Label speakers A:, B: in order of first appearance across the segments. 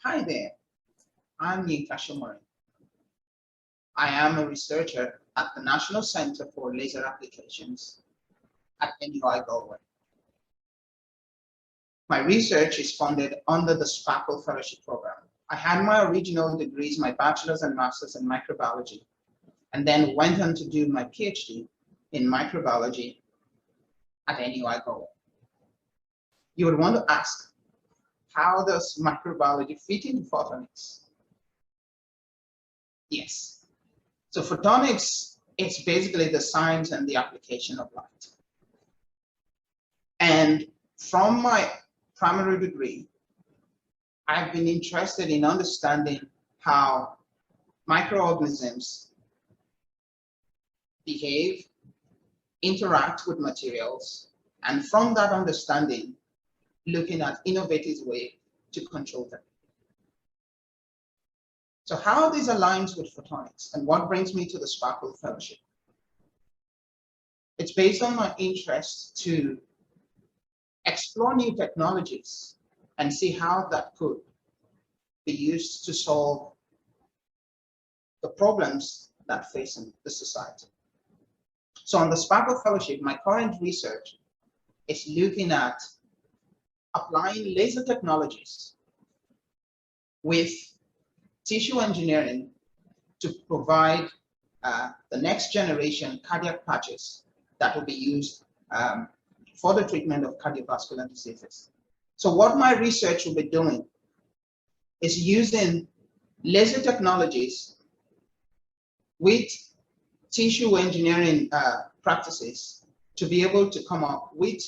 A: Hi there, I'm Yinka Somorin. I am a researcher at the National Center for Laser Applications at NUI Galway. My research is funded under the Sparkle Fellowship Program. I had my original degrees, my bachelor's and master's in microbiology, and then went on to do my PhD in microbiology at NUI Galway. You would want to ask, how does microbiology fit into photonics? Yes. So photonics, it's basically the science and the application of light. And from my primary degree, I've been interested in understanding how microorganisms behave, interact with materials, and from that understanding, looking at innovative ways to control them. So how this aligns with photonics and what brings me to the Sparkle Fellowship? It's based on my interest to explore new technologies and see how that could be used to solve the problems that face the society. So on the Sparkle Fellowship, my current research is looking at applying laser technologies with tissue engineering to provide the next generation cardiac patches that will be used for the treatment of cardiovascular diseases. So what my research will be doing is using laser technologies with tissue engineering practices to be able to come up with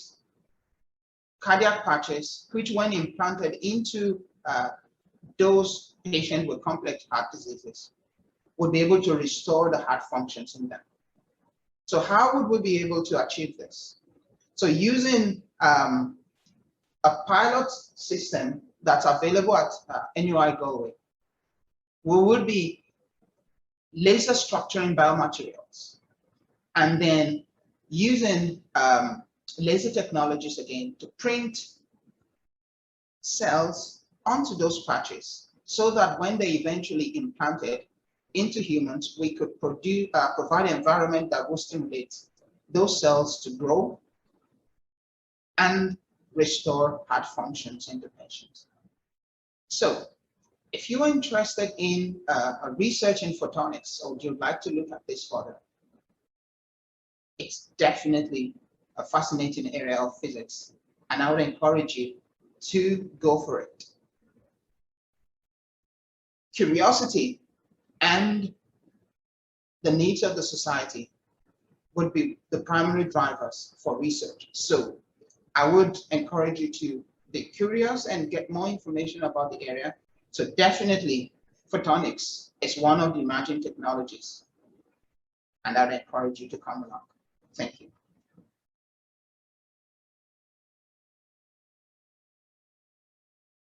A: cardiac patches, which when implanted into those patients with complex heart diseases would be able to restore the heart functions in them. So how would we be able to achieve this? So using a pilot system that's available at NUI Galway, we would be laser structuring biomaterials and then using laser technologies again to print cells onto those patches so that when they eventually implanted into humans, we could provide an environment that will stimulate those cells to grow and restore heart functions in the patients. So if you are interested in a research in photonics or you'd like to look at this further, it's definitely a fascinating area of physics, and I would encourage you to go for it. Curiosity and the needs of the society would be the primary drivers for research. So I would encourage you to be curious and get more information about the area. So definitely photonics is one of the emerging technologies, and I'd encourage you to come along. Thank you.